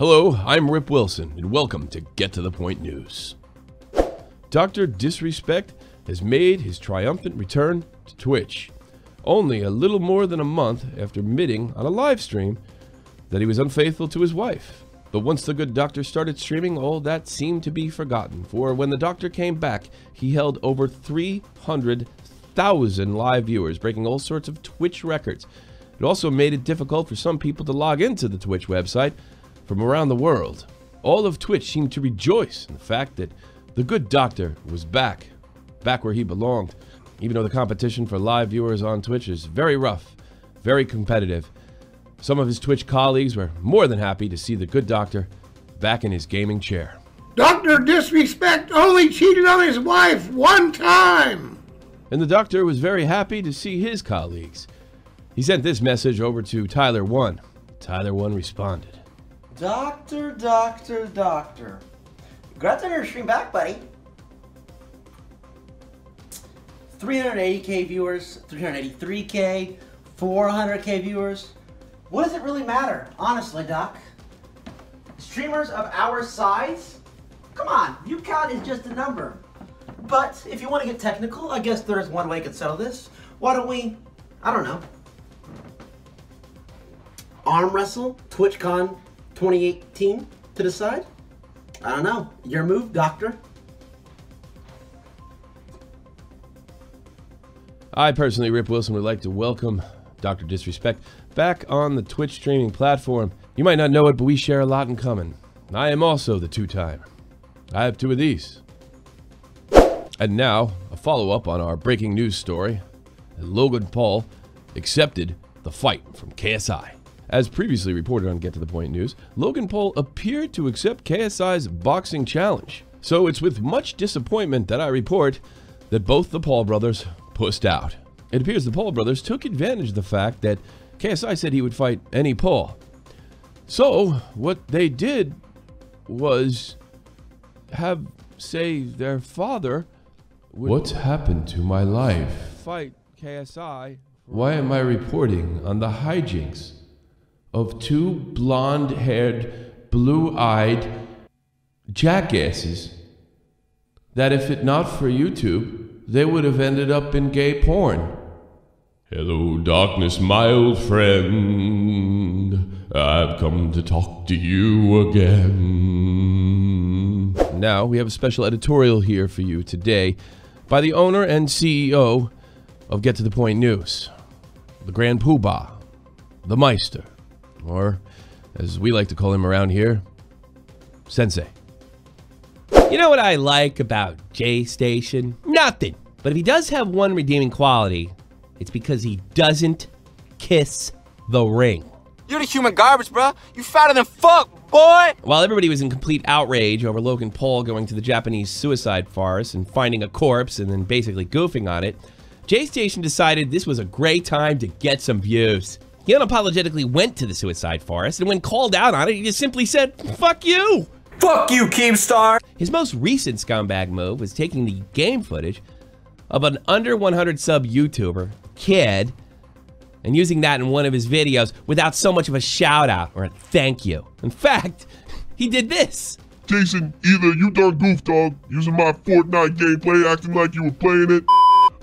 Hello, I'm Rip Wilson, and welcome to Get to the Point News. Dr. Disrespect has made his triumphant return to Twitch, only a little more than a month after admitting on a live stream that he was unfaithful to his wife. But once the good doctor started streaming, all that seemed to be forgotten, for when the doctor came back, he held over 300,000 live viewers, breaking all sorts of Twitch records. It also made it difficult for some people to log into the Twitch website from around the world. All of Twitch seemed to rejoice in the fact that the good doctor was back where he belonged, even though the competition for live viewers on Twitch is very rough, very competitive. Some of his Twitch colleagues were more than happy to see the good doctor back in his gaming chair. Dr. Disrespect only cheated on his wife one time! And the doctor was very happy to see his colleagues. He sent this message over to Tyler1. Tyler1 responded. Doctor. Congrats on your stream back, buddy. 380k viewers, 383k, 400k viewers. What does it really matter? Honestly, Doc. Streamers of our size? Come on, view count is just a number. But if you want to get technical, I guess there's one way you could settle this. Why don't we, I don't know, arm wrestle TwitchCon 2018 to decide? I don't know. Your move, Doctor. I personally, Rip Wilson, would like to welcome Dr. Disrespect back on the Twitch streaming platform. You might not know it, but we share a lot in common. I am also the two-time. I have two of these. And now, a follow-up on our breaking news story. Logan Paul accepted the fight from KSI. As previously reported on Get to the Point News, Logan Paul appeared to accept KSI's boxing challenge. So it's with much disappointment that I report that both the Paul brothers pussed out. It appears the Paul brothers took advantage of the fact that KSI said he would fight any Paul. So what they did was have, say, their father would What's happened to my life? fight KSI. Why am I reporting on the hijinks of two blonde-haired, blue-eyed jackasses that if it not for YouTube, they would have ended up in gay porn? Hello, darkness, my old friend. I've come to talk to you again. Now, we have a special editorial here for you today by the owner and CEO of Get to the Point News, the Grand Poobah, the Meister, or as we like to call him around here, Sensei. You know what I like about Jaystation? Nothing. But if he does have one redeeming quality, it's because he doesn't kiss the ring. You're the human garbage, bro. You fatter than fuck, boy. While everybody was in complete outrage over Logan Paul going to the Japanese suicide forest and finding a corpse and then basically goofing on it, Jaystation decided this was a great time to get some views. He unapologetically went to the suicide forest, and when called out on it, he just simply said, "Fuck you!" Fuck you, Keemstar. His most recent scumbag move was taking the game footage of an under 100 sub YouTuber, Kid, and using that in one of his videos without so much of a shout out or a thank you. In fact, he did this. Jason, either you done goof dog using my Fortnite gameplay acting like you were playing it,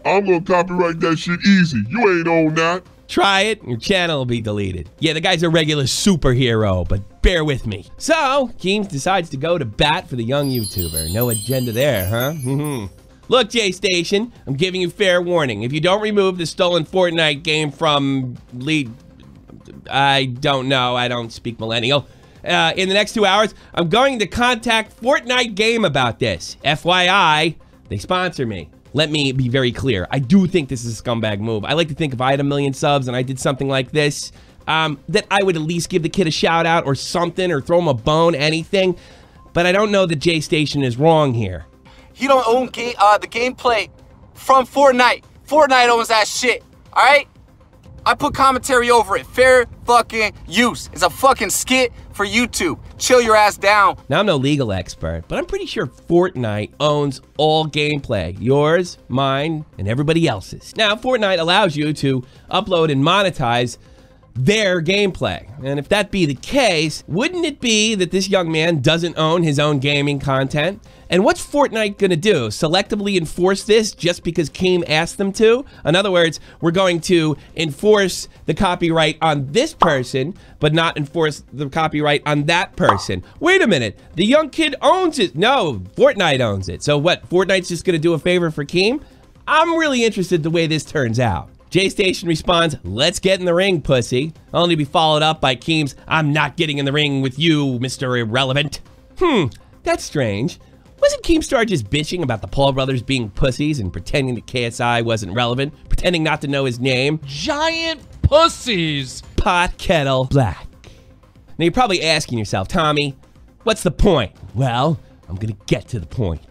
I'm gonna copyright that shit easy. You ain't on that. Try it, your channel will be deleted. Yeah, the guy's a regular superhero, but bear with me. So, Keem decides to go to bat for the young YouTuber. No agenda there, huh? Look, Jaystation, I'm giving you fair warning. If you don't remove the stolen Fortnite game from I don't know, I don't speak millennial. In the next 2 hours, I'm going to contact Fortnite Game about this. FYI, they sponsor me. Let me be very clear. I do think this is a scumbag move. I like to think if I had 1 million subs and I did something like this, that I would at least give the kid a shout out or something or throw him a bone, anything. But I don't know that Jaystation is wrong here. He don't own the gameplay from Fortnite. Fortnite owns that shit, all right? I put commentary over it. Fair fucking use. It's a fucking skit for YouTube. Chill your ass down. Now, I'm no legal expert, but I'm pretty sure Fortnite owns all gameplay. Yours, mine, and everybody else's. Now, Fortnite allows you to upload and monetize their gameplay. And if that be the case, wouldn't it be that this young man doesn't own his own gaming content? And what's Fortnite gonna do? Selectively enforce this just because Keem asked them to? In other words, we're going to enforce the copyright on this person, but not enforce the copyright on that person. Wait a minute, the young kid owns it. No, Fortnite owns it. So what, Fortnite's just gonna do a favor for Keem? I'm really interested the way this turns out. Jaystation responds, "Let's get in the ring, pussy," only to be followed up by Keem's, "I'm not getting in the ring with you, Mr. Irrelevant." That's strange. Wasn't Keemstar just bitching about the Paul brothers being pussies and pretending that KSI wasn't relevant, pretending not to know his name? Giant pussies! Pot kettle black. Now you're probably asking yourself, Tommy, what's the point? Well, I'm gonna get to the point.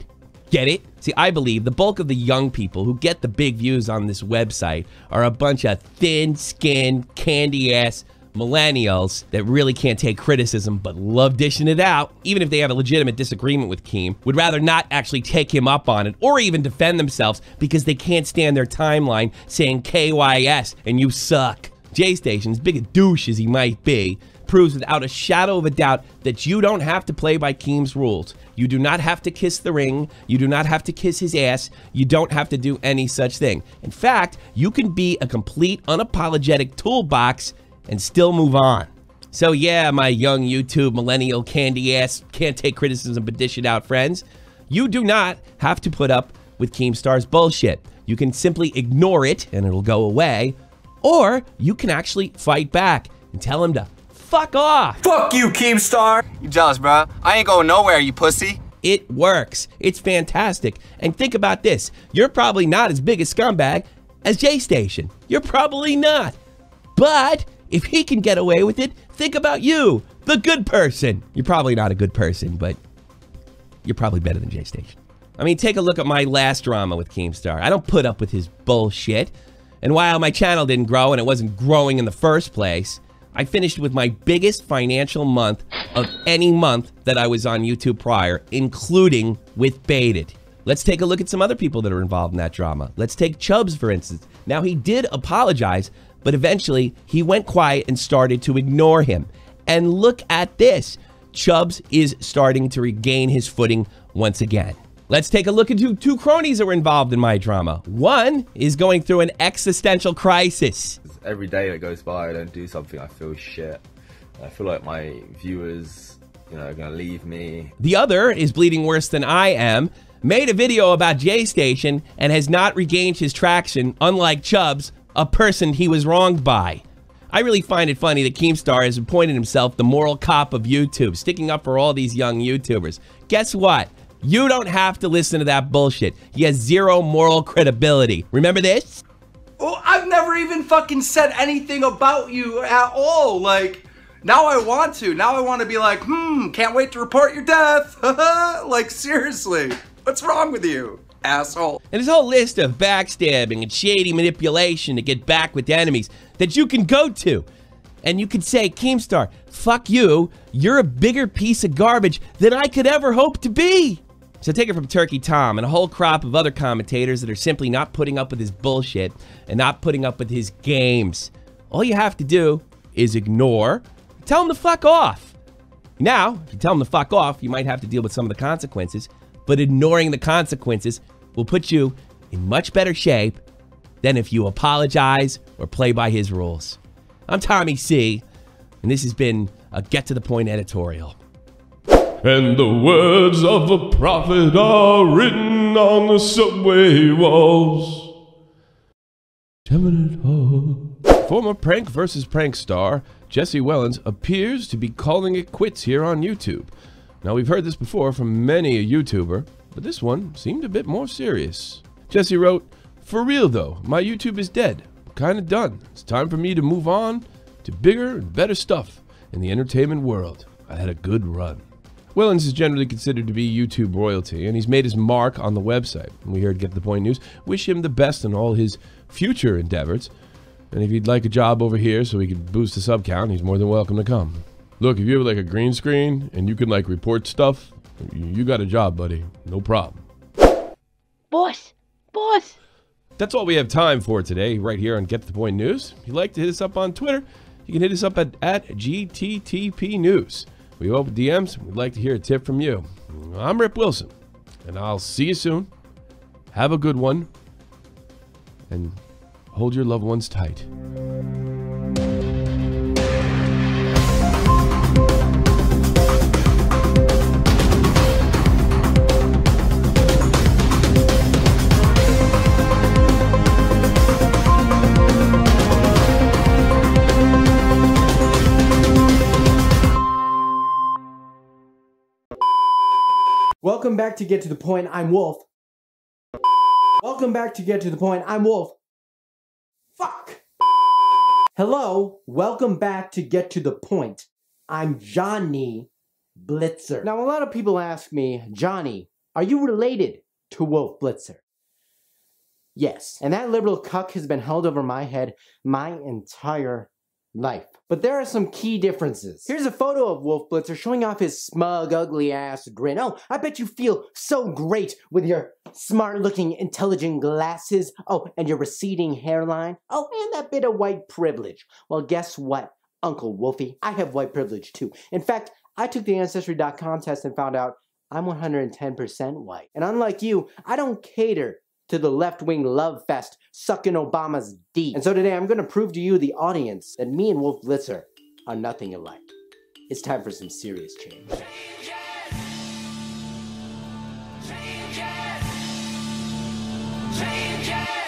Get it? See, I believe the bulk of the young people who get the big views on this website are a bunch of thin-skinned, candy-ass millennials that really can't take criticism but love dishing it out, even if they have a legitimate disagreement with Keem, would rather not actually take him up on it or even defend themselves because they can't stand their timeline saying KYS and you suck. Jaystation, as big a douche as he might be, proves without a shadow of a doubt that you don't have to play by Keem's rules. You do not have to kiss the ring. You do not have to kiss his ass. You don't have to do any such thing. In fact, you can be a complete, unapologetic toolbox and still move on. So yeah, my young YouTube millennial candy ass can't take criticism but dish it out friends. You do not have to put up with Keemstar's bullshit. You can simply ignore it and it'll go away. Or you can actually fight back and tell him to fuck off. Fuck you, Keemstar. You jealous, bro? I ain't going nowhere, you pussy. It works. It's fantastic. And think about this. You're probably not as big a scumbag as Jaystation. You're probably not. But if he can get away with it, think about you, the good person. You're probably not a good person, but you're probably better than Jaystation. I mean, take a look at my last drama with Keemstar. I don't put up with his bullshit. And while my channel didn't grow and it wasn't growing in the first place, I finished with my biggest financial month of any month that I was on YouTube prior, including with Baited. Let's take a look at some other people that are involved in that drama. Let's take Chubbs, for instance. Now, he did apologize, but eventually he went quiet and started to ignore him. And look at this. Chubbs is starting to regain his footing once again. Let's take a look at two cronies that were involved in my drama. One is going through an existential crisis. Every day that goes by, I don't do something, I feel shit. I feel like my viewers, are gonna leave me. The other is bleeding worse than I am, made a video about Jaystation and has not regained his traction, unlike Chubbs, a person he was wronged by. I really find it funny that Keemstar has appointed himself the moral cop of YouTube, sticking up for all these young YouTubers. Guess what? You don't have to listen to that bullshit. He has zero moral credibility. Remember this? Oh, I've never even fucking said anything about you at all. Like, now I want to. Now I want to be like, can't wait to report your death. Like, seriously. What's wrong with you, asshole? And his whole list of backstabbing and shady manipulation to get back with enemies that you can go to. And you could say, Keemstar, fuck you. You're a bigger piece of garbage than I could ever hope to be. So take it from Turkey Tom and a whole crop of other commentators that are simply not putting up with his bullshit and not putting up with his games. All you have to do is ignore, tell him to fuck off. Now, if you tell him to fuck off, you might have to deal with some of the consequences, but ignoring the consequences will put you in much better shape than if you apologize or play by his rules. I'm Tommy C, and this has been a Get to the Point editorial. And the words of a prophet are written on the subway walls. Former prank versus prank star Jesse Wellens appears to be calling it quits here on YouTube. Now, we've heard this before from many a YouTuber, but this one seemed a bit more serious. Jesse wrote, "For real though, my YouTube is dead. Kinda done. It's time for me to move on to bigger and better stuff in the entertainment world. I had a good run." Wellens is generally considered to be YouTube royalty, and he's made his mark on the website. We here at Get the Point News wish him the best in all his future endeavors. And if he'd like a job over here so he could boost the sub count, he's more than welcome to come. Look, if you have like a green screen and you can like report stuff, you got a job, buddy. No problem. Boss! That's all we have time for today, right here on Get the Point News. If you'd like to hit us up on Twitter, you can hit us up at GTTP News. We open DMs. We'd like to hear a tip from you. I'm Rip Wilson, and I'll see you soon. Have a good one, and hold your loved ones tight. Welcome back to Get to the Point. I'm Wolf. Welcome back to Get to the Point. I'm Wolf. Fuck. Hello. Welcome back to Get to the Point. I'm Johnny Blitzer. Now, a lot of people ask me, Johnny, are you related to Wolf Blitzer? Yes. And that liberal cuck has been held over my head my entire life. But there are some key differences. Here's a photo of Wolf Blitzer showing off his smug, ugly ass grin. Oh, I bet you feel so great with your smart-looking, intelligent glasses. Oh, and your receding hairline. Oh, and that bit of white privilege. Well, guess what, Uncle Wolfie? I have white privilege too. In fact, I took the Ancestry.com test and found out I'm 110% white. And unlike you, I don't cater to the left-wing love fest sucking Obama's D. And so today I'm going to prove to you, the audience, that me and Wolf Blitzer are nothing alike. It's time for some serious change. Change it!